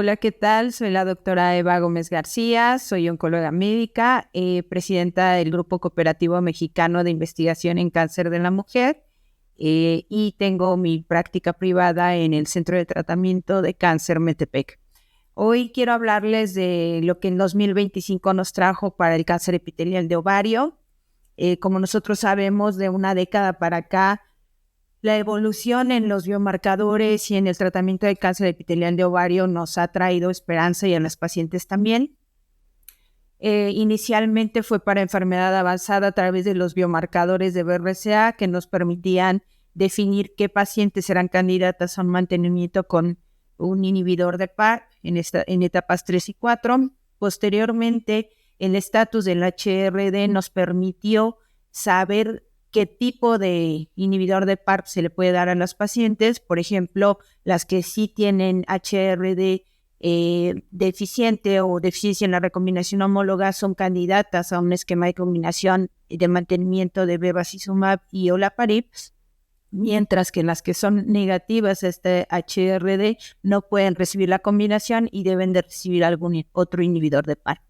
Hola, ¿qué tal? Soy la doctora Eva Gómez García, soy oncóloga médica, presidenta del Grupo Cooperativo Mexicano de Investigación en Cáncer de la Mujer y tengo mi práctica privada en el Centro de Tratamiento de Cáncer Metepec. Hoy quiero hablarles de lo que en 2025 nos trajo para el cáncer epitelial de ovario. Como nosotros sabemos, de una década para acá, la evolución en los biomarcadores y en el tratamiento del cáncer epitelial de ovario nos ha traído esperanza y a las pacientes también. Inicialmente fue para enfermedad avanzada a través de los biomarcadores de BRCA que nos permitían definir qué pacientes eran candidatas a un mantenimiento con un inhibidor de PARP en etapas 3 y 4. Posteriormente, el estatus del HRD nos permitió saber qué tipo de inhibidor de PARP se le puede dar a las pacientes. Por ejemplo, las que sí tienen HRD deficiente o deficiencia en la recombinación homóloga son candidatas a un esquema de combinación de mantenimiento de bevacizumab y olaparib, mientras que las que son negativas a este HRD no pueden recibir la combinación y deben de recibir algún otro inhibidor de PARP.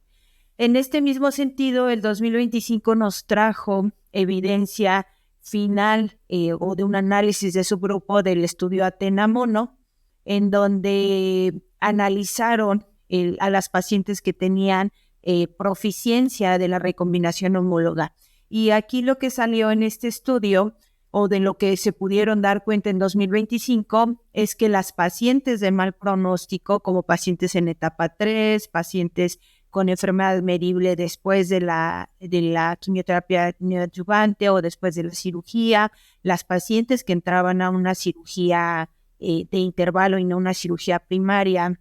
En este mismo sentido, el 2025 nos trajo evidencia final o de un análisis de subgrupo del estudio Athena-Mono, en donde analizaron a las pacientes que tenían proficiencia de la recombinación homóloga. Y aquí lo que salió en este estudio, o de lo que se pudieron dar cuenta en 2025, es que las pacientes de mal pronóstico, como pacientes en etapa 3, pacientes con enfermedad medible después de la quimioterapia neoadyuvante o después de la cirugía, las pacientes que entraban a una cirugía de intervalo y no una cirugía primaria,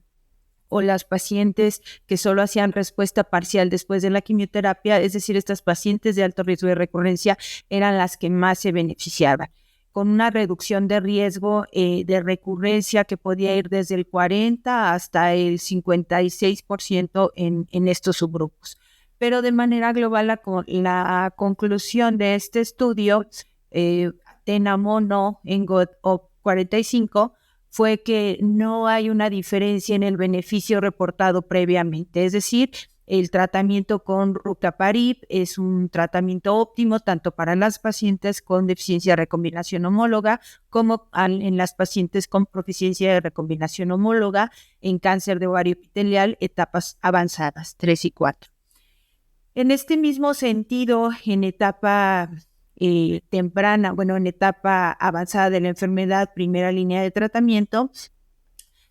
o las pacientes que solo hacían respuesta parcial después de la quimioterapia, es decir, estas pacientes de alto riesgo de recurrencia eran las que más se beneficiaban, con una reducción de riesgo de recurrencia que podía ir desde el 40 hasta el 56% en estos subgrupos. Pero de manera global, la conclusión de este estudio, Athena-Mono en GOT-45, fue que no hay una diferencia en el beneficio reportado previamente. Es decir, el tratamiento con rucaparib es un tratamiento óptimo tanto para las pacientes con deficiencia de recombinación homóloga como en las pacientes con proficiencia de recombinación homóloga en cáncer de ovario epitelial, etapas avanzadas, 3 y 4. En este mismo sentido, en etapa temprana, en etapa avanzada de la enfermedad, primera línea de tratamiento,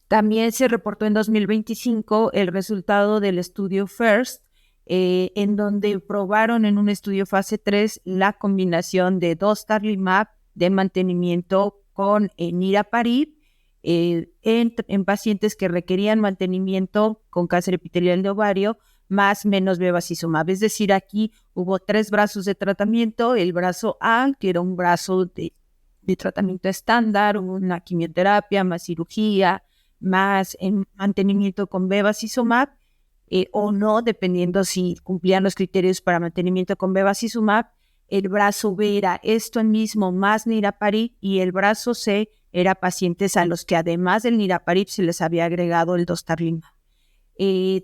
también se reportó en 2025 el resultado del estudio FIRST, en donde probaron en un estudio fase 3 la combinación de dostarlimab de mantenimiento con niraparib en pacientes que requerían mantenimiento con cáncer epitelial de ovario más menos bevacizumab. Es decir, aquí hubo 3 brazos de tratamiento. El brazo A, que era un brazo de tratamiento estándar, una quimioterapia más cirugía, más mantenimiento con bevacizumab, o no, dependiendo si cumplían los criterios para mantenimiento con bevacizumab. El brazo B era esto mismo más niraparib, y el brazo C era pacientes a los que además del niraparib se les había agregado el dostarlimab.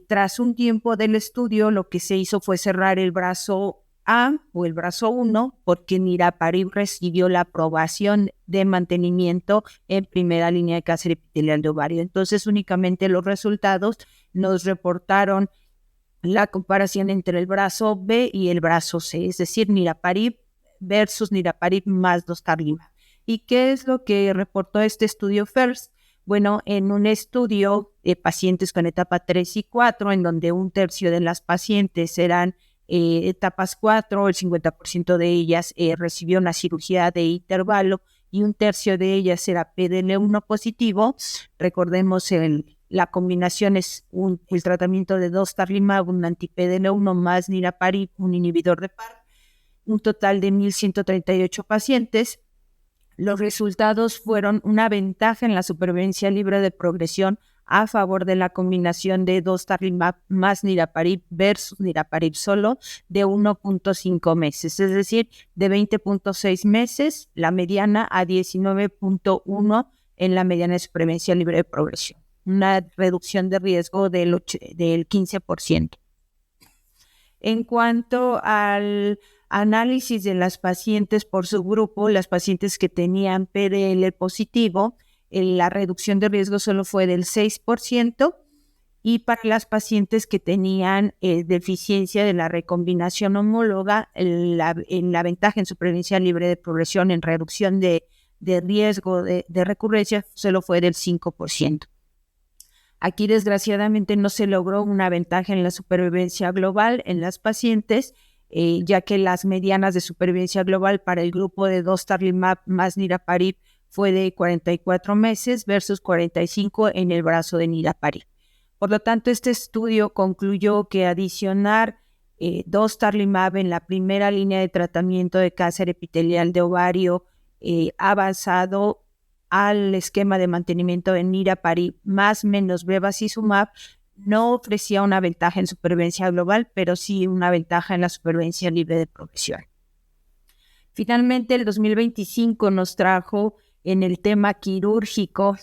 Tras un tiempo del estudio, lo que se hizo fue cerrar el brazo A o el brazo 1 porque niraparib recibió la aprobación de mantenimiento en primera línea de cáncer epitelial de ovario. Entonces, únicamente los resultados nos reportaron la comparación entre el brazo B y el brazo C, es decir, niraparib versus niraparib más dostarlimab. ¿Y qué es lo que reportó este estudio FIRST? Bueno, en un estudio de pacientes con etapa 3 y 4, en donde un tercio de las pacientes eran etapas 4, el 50% de ellas recibió una cirugía de intervalo y un tercio de ellas era PDL1 positivo. Recordemos, la combinación es el tratamiento de dostarlimab, un anti-PDL1 más niraparib, un inhibidor de PARP, un total de 1,138 pacientes. Los resultados fueron una ventaja en la supervivencia libre de progresión a favor de la combinación de dostarlimab más niraparib versus niraparib solo de 1.5 meses, es decir, de 20.6 meses, la mediana a 19.1 en la mediana de supervivencia libre de progresión. una reducción de riesgo del 15%. En cuanto al análisis de las pacientes por subgrupo, las pacientes que tenían PDL positivo, la reducción de riesgo solo fue del 6%, y para las pacientes que tenían deficiencia de la recombinación homóloga, la ventaja en supervivencia libre de progresión en reducción de riesgo de recurrencia solo fue del 5%. Aquí, desgraciadamente, no se logró una ventaja en la supervivencia global en las pacientes, ya que las medianas de supervivencia global para el grupo de dostarlimab más niraparib fue de 44 meses versus 45 en el brazo de niraparib. Por lo tanto, este estudio concluyó que adicionar dostarlimab en la primera línea de tratamiento de cáncer epitelial de ovario avanzado al esquema de mantenimiento de niraparib más menos bevacizumab no ofrecía una ventaja en supervivencia global, pero sí una ventaja en la supervivencia libre de progresión. Finalmente, el 2025 nos trajo en el tema quirúrgico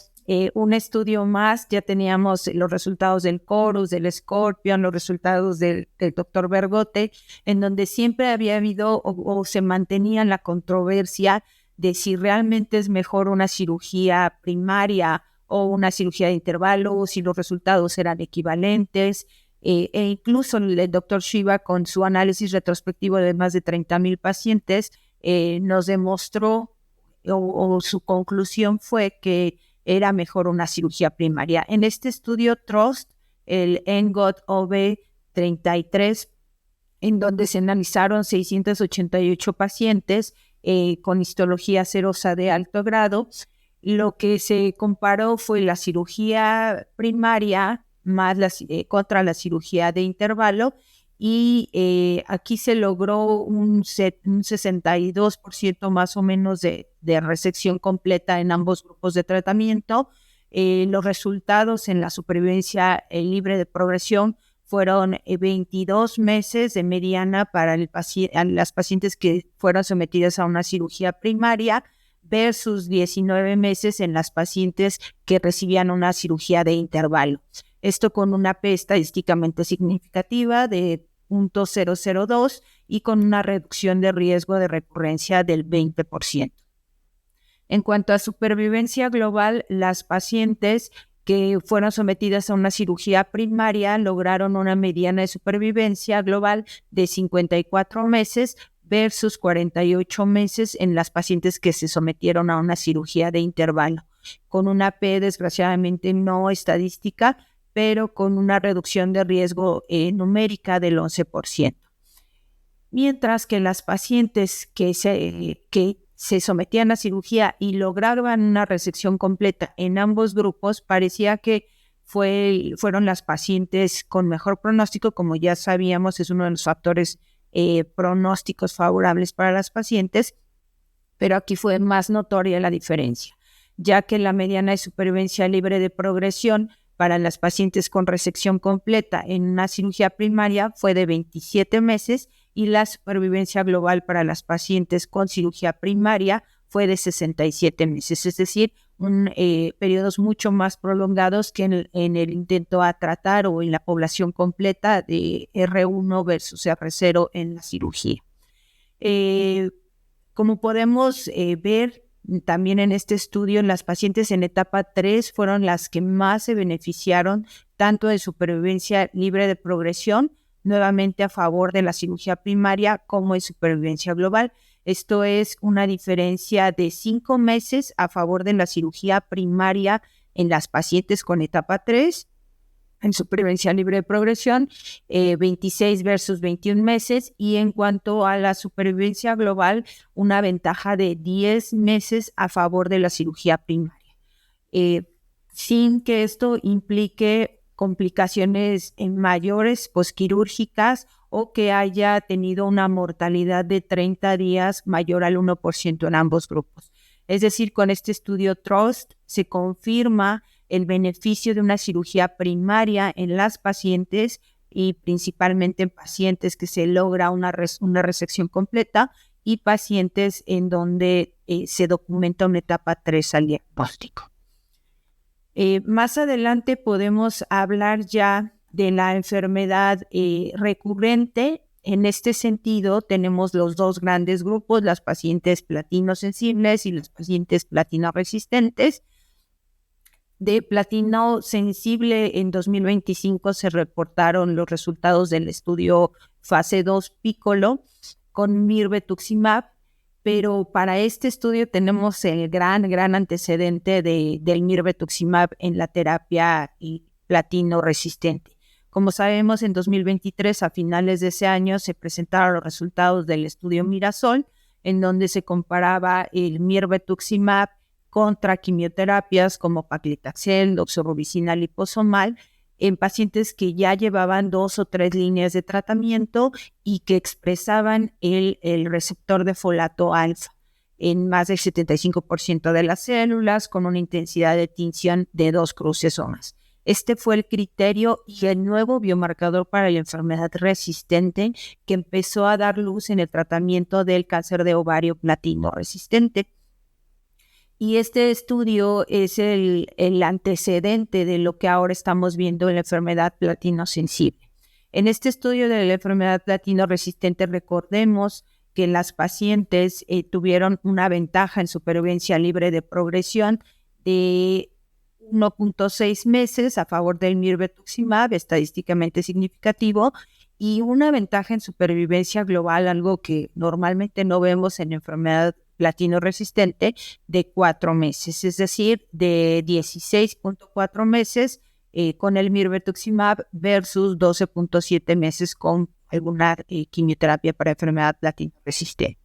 un estudio más. Ya teníamos los resultados del CORUS, del Scorpion, los resultados del doctor Bergote, en donde siempre había habido o se mantenía la controversia de si realmente es mejor una cirugía primaria o una cirugía de intervalo, si los resultados eran equivalentes, e incluso el doctor Shiva, con su análisis retrospectivo de más de 30,000 pacientes, nos demostró o su conclusión fue que era mejor una cirugía primaria. En este estudio TRUST, el ENGOT-OV 33, en donde se analizaron 688 pacientes con histología serosa de alto grado, lo que se comparó fue la cirugía primaria más contra la cirugía de intervalo, y aquí se logró un 62% más o menos de resección completa en ambos grupos de tratamiento. Los resultados en la supervivencia libre de progresión fueron 22 meses de mediana para las pacientes que fueron sometidas a una cirugía primaria versus 19 meses en las pacientes que recibían una cirugía de intervalo. Esto con una P estadísticamente significativa de 0.002 y con una reducción de riesgo de recurrencia del 20%. En cuanto a supervivencia global, las pacientes que fueron sometidas a una cirugía primaria lograron una mediana de supervivencia global de 54 meses versus 48 meses en las pacientes que se sometieron a una cirugía de intervalo, con una P desgraciadamente no estadística, pero con una reducción de riesgo numérica del 11%. Mientras que las pacientes que se sometían a cirugía y lograban una resección completa en ambos grupos, parecía que fueron las pacientes con mejor pronóstico. Como ya sabíamos, es uno de los factores pronósticos favorables para las pacientes, pero aquí fue más notoria la diferencia, ya que la mediana de supervivencia libre de progresión para las pacientes con resección completa en una cirugía primaria fue de 27 meses y la supervivencia global para las pacientes con cirugía primaria fue de 67 meses, es decir, periodos mucho más prolongados que en el intento a tratar o en la población completa de R1 versus R0 en la cirugía. Como podemos ver, también en este estudio, las pacientes en etapa 3 fueron las que más se beneficiaron tanto de supervivencia libre de progresión, nuevamente a favor de la cirugía primaria, como de supervivencia global. Esto es una diferencia de 5 meses a favor de la cirugía primaria en las pacientes con etapa 3, en supervivencia libre de progresión, 26 versus 21 meses, y en cuanto a la supervivencia global, una ventaja de 10 meses a favor de la cirugía primaria, sin que esto implique complicaciones mayores posquirúrgicas o que haya tenido una mortalidad de 30 días mayor al 1% en ambos grupos. Es decir, con este estudio TRUST se confirma el beneficio de una cirugía primaria en las pacientes y principalmente en pacientes que se logra una resección completa y pacientes en donde se documenta una etapa 3 al diagnóstico. Más adelante podemos hablar ya de la enfermedad recurrente. En este sentido, tenemos los dos grandes grupos, las pacientes platino sensibles y las pacientes platino resistentes. De platino sensible, en 2025 se reportaron los resultados del estudio fase 2 Piccolo con mirvetuximab, pero para este estudio tenemos el gran antecedente del mirvetuximab en la terapia platino resistente. Como sabemos, en 2023, a finales de ese año, se presentaron los resultados del estudio Mirasol, en donde se comparaba el mirvetuximab contra quimioterapias como paclitaxel, doxorubicina liposomal, en pacientes que ya llevaban 2 o 3 líneas de tratamiento y que expresaban el receptor de folato alfa en más del 75% de las células, con una intensidad de tinción de 2 cruces o más. Este fue el criterio y el nuevo biomarcador para la enfermedad resistente que empezó a dar luz en el tratamiento del cáncer de ovario platino resistente. Y este estudio es el antecedente de lo que ahora estamos viendo en la enfermedad platino sensible. En este estudio de la enfermedad platino resistente, recordemos que las pacientes tuvieron una ventaja en supervivencia libre de progresión de 1.6 meses a favor del mirvetuximab, estadísticamente significativo, y una ventaja en supervivencia global, algo que normalmente no vemos en enfermedad platino resistente, de 4 meses, es decir, de 16.4 meses con el mirvetuximab versus 12.7 meses con alguna quimioterapia para enfermedad platino resistente,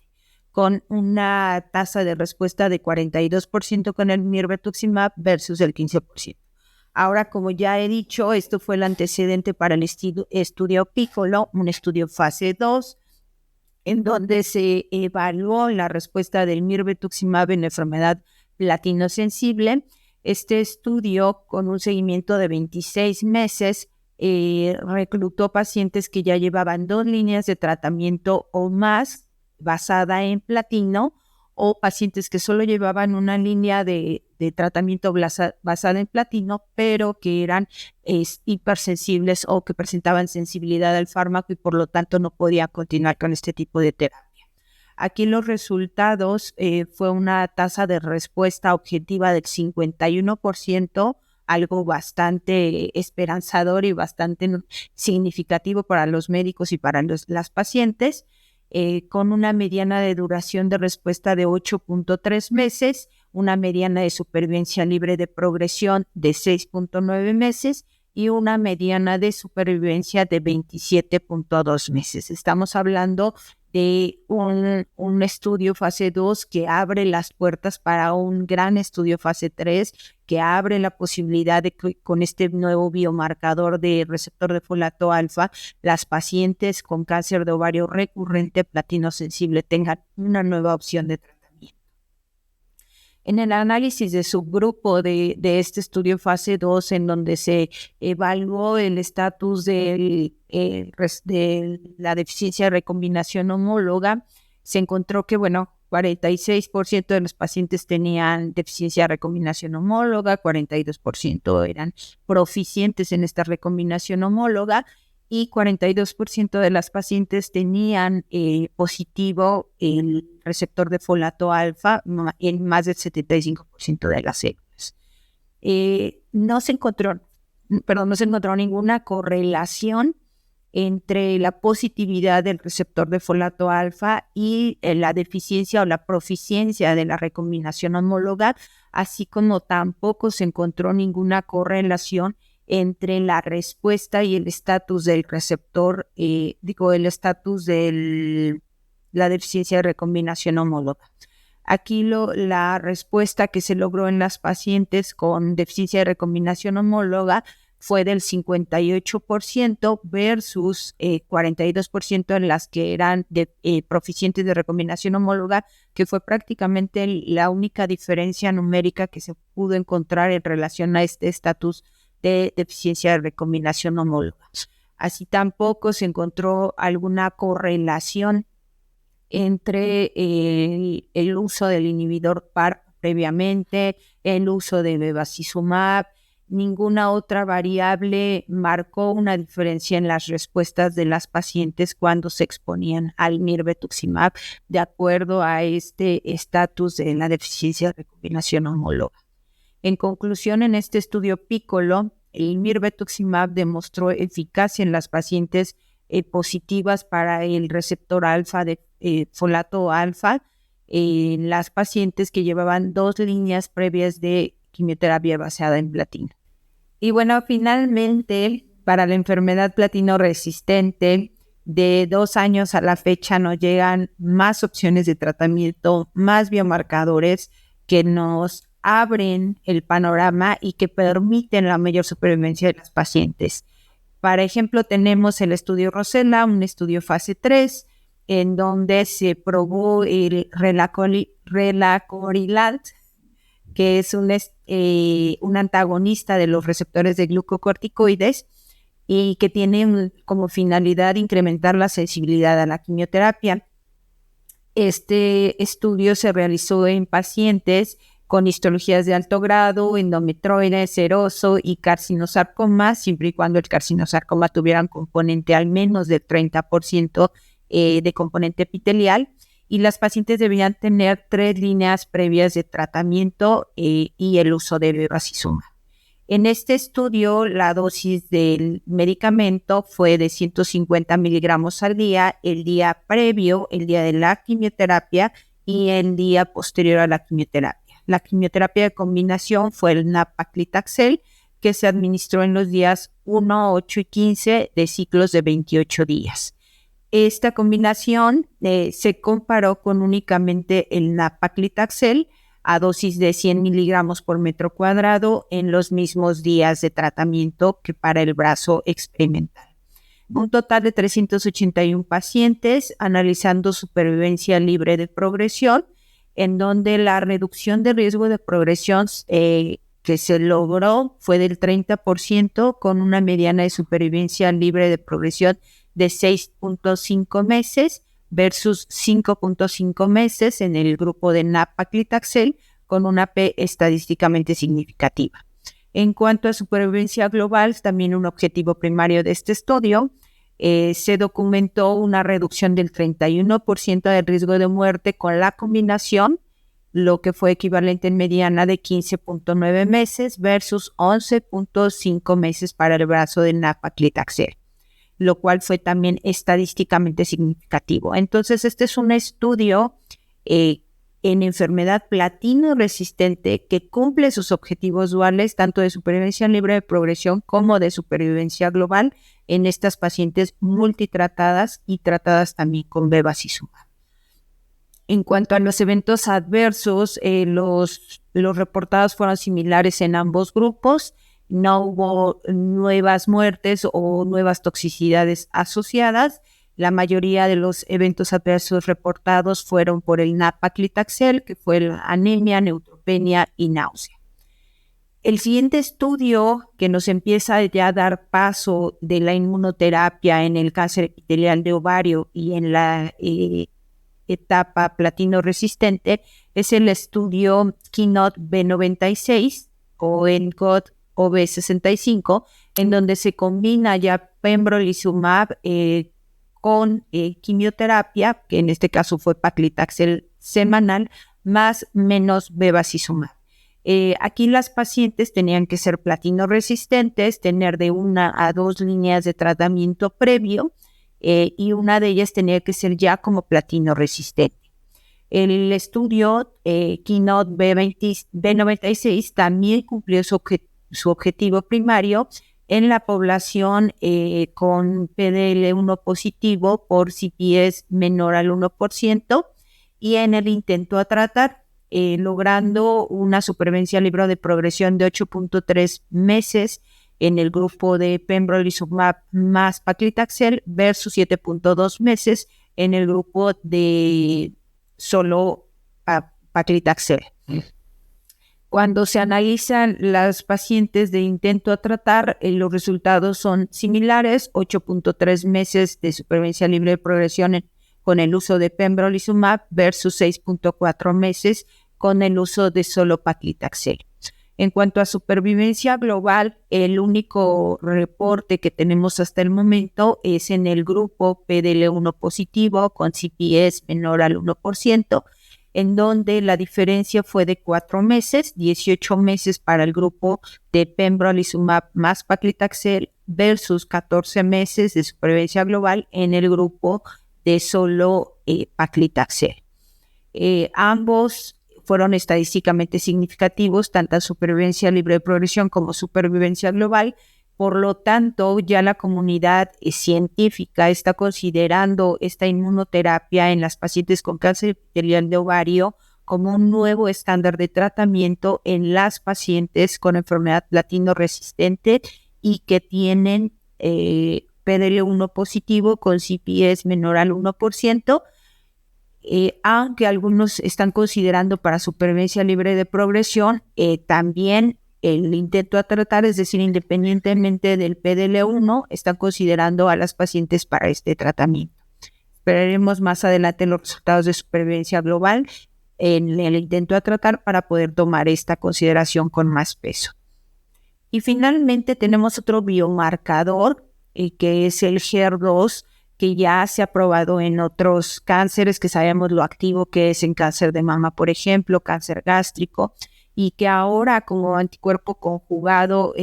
con una tasa de respuesta de 42% con el mirvetuximab versus el 15%. Ahora, como ya he dicho, esto fue el antecedente para el estudio Piccolo, un estudio fase 2, en donde se evaluó la respuesta del mirvetuximab en la enfermedad platino sensible. Este estudio, con un seguimiento de 26 meses, reclutó pacientes que ya llevaban 2 líneas de tratamiento o más basada en platino, o pacientes que solo llevaban una línea de tratamiento basada en platino, pero que eran hipersensibles o que presentaban sensibilidad al fármaco y por lo tanto no podían continuar con este tipo de terapia. Aquí los resultados fue una tasa de respuesta objetiva del 51%, algo bastante esperanzador y bastante significativo para los médicos y para las pacientes, con una mediana de duración de respuesta de 8.3 meses, una mediana de supervivencia libre de progresión de 6.9 meses y una mediana de supervivencia de 27.2 meses. Estamos hablando de un estudio fase 2 que abre las puertas para un gran estudio fase 3, que abre la posibilidad de que con este nuevo biomarcador de receptor de folato alfa, las pacientes con cáncer de ovario recurrente platino sensible tengan una nueva opción de tratamiento. En el análisis de subgrupo de este estudio fase 2, en donde se evaluó el estatus de la deficiencia de recombinación homóloga, se encontró que, 46% de los pacientes tenían deficiencia de recombinación homóloga, 42% eran proficientes en esta recombinación homóloga, y 42% de las pacientes tenían positivo el receptor de folato alfa en más del 75% de las células. No se encontró ninguna correlación entre la positividad del receptor de folato alfa y la deficiencia o la proficiencia de la recombinación homóloga, así como tampoco se encontró ninguna correlación entre la respuesta y el estatus del receptor, el estatus de la deficiencia de recombinación homóloga. Aquí la respuesta que se logró en las pacientes con deficiencia de recombinación homóloga fue del 58% versus 42% en las que eran proficientes de recombinación homóloga, que fue prácticamente la única diferencia numérica que se pudo encontrar en relación a este estatus de deficiencia de recombinación homóloga. Así tampoco se encontró alguna correlación entre el uso del inhibidor PARP previamente, el uso de bevacizumab. Ninguna otra variable marcó una diferencia en las respuestas de las pacientes cuando se exponían al mirvetuximab de acuerdo a este estatus de la deficiencia de recombinación homóloga. En conclusión, en este estudio PICCOLO, el mirvetuximab demostró eficacia en las pacientes positivas para el receptor alfa de folato alfa, en las pacientes que llevaban 2 líneas previas de quimioterapia basada en platino. Y bueno, finalmente, para la enfermedad platino resistente, de 2 años a la fecha nos llegan más opciones de tratamiento, más biomarcadores que nos abren el panorama y que permiten la mayor supervivencia de las pacientes. Por ejemplo, tenemos el estudio Rosella, un estudio fase 3, en donde se probó el relacorilant, que es un antagonista de los receptores de glucocorticoides y que tiene como finalidad incrementar la sensibilidad a la quimioterapia. Este estudio se realizó en pacientes con histologías de alto grado, endometrioide, seroso y carcinosarcoma, siempre y cuando el carcinosarcoma tuviera un componente al menos del 30% de componente epitelial, y las pacientes debían tener 3 líneas previas de tratamiento y el uso de bevacizumab. En este estudio, la dosis del medicamento fue de 150 miligramos al día, el día previo, el día de la quimioterapia y el día posterior a la quimioterapia. La quimioterapia de combinación fue el nab-paclitaxel, que se administró en los días 1, 8 y 15 de ciclos de 28 días. Esta combinación se comparó con únicamente el nab-paclitaxel a dosis de 100 miligramos por metro cuadrado en los mismos días de tratamiento que para el brazo experimental. Un total de 381 pacientes analizando supervivencia libre de progresión, en donde la reducción de riesgo de progresión que se logró fue del 30%, con una mediana de supervivencia libre de progresión de 6.5 meses versus 5.5 meses en el grupo de nab-paclitaxel, con una P estadísticamente significativa. En cuanto a supervivencia global, también un objetivo primario de este estudio, se documentó una reducción del 31% del riesgo de muerte con la combinación, lo que fue equivalente en mediana de 15.9 meses versus 11.5 meses para el brazo de nab-paclitaxel, lo cual fue también estadísticamente significativo. Entonces, este es un estudio en enfermedad platino resistente que cumple sus objetivos duales, tanto de supervivencia libre de progresión como de supervivencia global en estas pacientes multitratadas y tratadas también con bevacizumab. En cuanto a los eventos adversos, los reportados fueron similares en ambos grupos. No hubo nuevas muertes o nuevas toxicidades asociadas. La mayoría de los eventos adversos reportados fueron por el nab-paclitaxel, que fue la anemia, neutropenia y náusea. El siguiente estudio que nos empieza ya a dar paso de la inmunoterapia en el cáncer epitelial de ovario y en la etapa platino resistente es el estudio KEYNOTE-B96 o ENCODE OB65, en donde se combina ya pembrolizumab con quimioterapia, que en este caso fue paclitaxel semanal, más menos bevacizumab. Aquí las pacientes tenían que ser platino resistentes, tener de 1 a 2 líneas de tratamiento previo y una de ellas tenía que ser ya como platino resistente. El estudio KEYNOTE-B96 también cumplió su objetivo primario en la población con PDL1 positivo por CPS menor al 1% y en el intento a tratar, logrando una supervivencia libre de progresión de 8.3 meses en el grupo de pembrolizumab más paclitaxel versus 7.2 meses en el grupo de solo paclitaxel. Cuando se analizan las pacientes de intento a tratar, los resultados son similares, 8.3 meses de supervivencia libre de progresión con el uso de pembrolizumab versus 6.4 meses con el uso de solo paclitaxel. En cuanto a supervivencia global, el único reporte que tenemos hasta el momento es en el grupo PDL1 positivo con CPS menor al 1%, en donde la diferencia fue de 4 meses, 18 meses para el grupo de pembrolizumab más paclitaxel versus 14 meses de supervivencia global en el grupo de solo paclitaxel. Ambos fueron estadísticamente significativos, tanto supervivencia libre de progresión como supervivencia global. Por lo tanto, ya la comunidad científica está considerando esta inmunoterapia en las pacientes con cáncer epitelial de ovario como un nuevo estándar de tratamiento en las pacientes con enfermedad platino-resistente y que tienen PDL1 positivo con CPS menor al 1%, aunque algunos están considerando para supervivencia libre de progresión, también el intento a tratar, es decir, independientemente del PDL1, están considerando a las pacientes para este tratamiento. Esperaremos más adelante los resultados de supervivencia global en el intento a tratar para poder tomar esta consideración con más peso. Y finalmente tenemos otro biomarcador, que es el HER2, que ya se ha probado en otros cánceres, que sabemos lo activo que es en cáncer de mama, por ejemplo, cáncer gástrico, y que ahora como anticuerpo conjugado,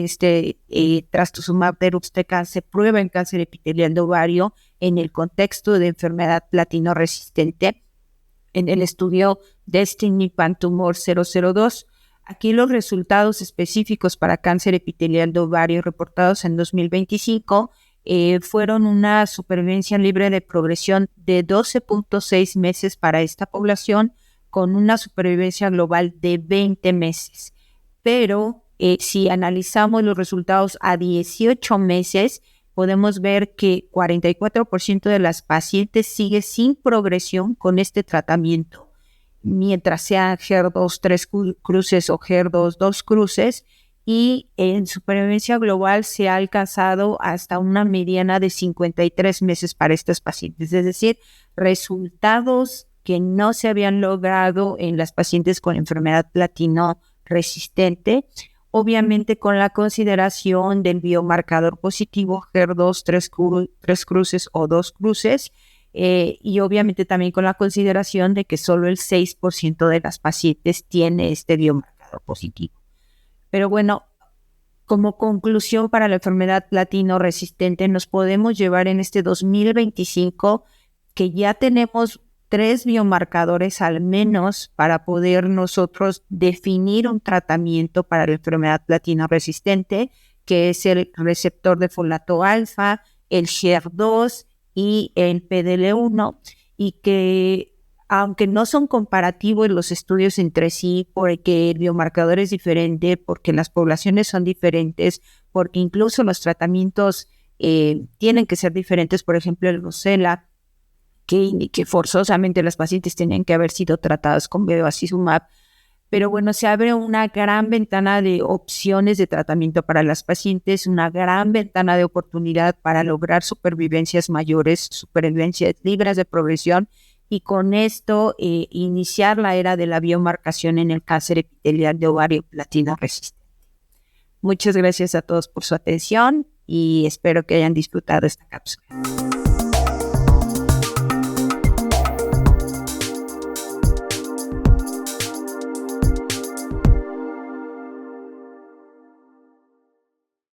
trastuzumab deruxtecan se prueba en cáncer epitelial de ovario en el contexto de enfermedad platino-resistente, en el estudio DESTINY-PanTumor002. Aquí los resultados específicos para cáncer epitelial de ovario reportados en 2025 fueron una supervivencia libre de progresión de 12.6 meses para esta población, con una supervivencia global de 20 meses. Pero si analizamos los resultados a 18 meses, podemos ver que 44% de las pacientes sigue sin progresión con este tratamiento, mientras sean HER2 3 cruces o HER2 2 cruces, y en supervivencia global se ha alcanzado hasta una mediana de 53 meses para estas pacientes, es decir, resultados que no se habían logrado en las pacientes con enfermedad platino resistente, obviamente con la consideración del biomarcador positivo HER2 3 cruces o 2 cruces, y obviamente también con la consideración de que solo el 6% de las pacientes tiene este biomarcador positivo. Pero bueno, como conclusión para la enfermedad platino resistente, nos podemos llevar en este 2025 que ya tenemos 3 biomarcadores al menos para poder nosotros definir un tratamiento para la enfermedad platino resistente, que es el receptor de folato alfa, el HER2 y el PDL1, y que aunque no son comparativos los estudios entre sí, porque el biomarcador es diferente, porque las poblaciones son diferentes, porque incluso los tratamientos tienen que ser diferentes. Por ejemplo, el Rosella, que forzosamente las pacientes tenían que haber sido tratadas con bevacizumab. Pero bueno, se abre una gran ventana de opciones de tratamiento para las pacientes, una gran ventana de oportunidad para lograr supervivencias mayores, supervivencias libres de progresión, y con esto iniciar la era de la biomarcación en el cáncer epitelial de ovario platino resistente. Muchas gracias a todos por su atención y espero que hayan disfrutado esta cápsula.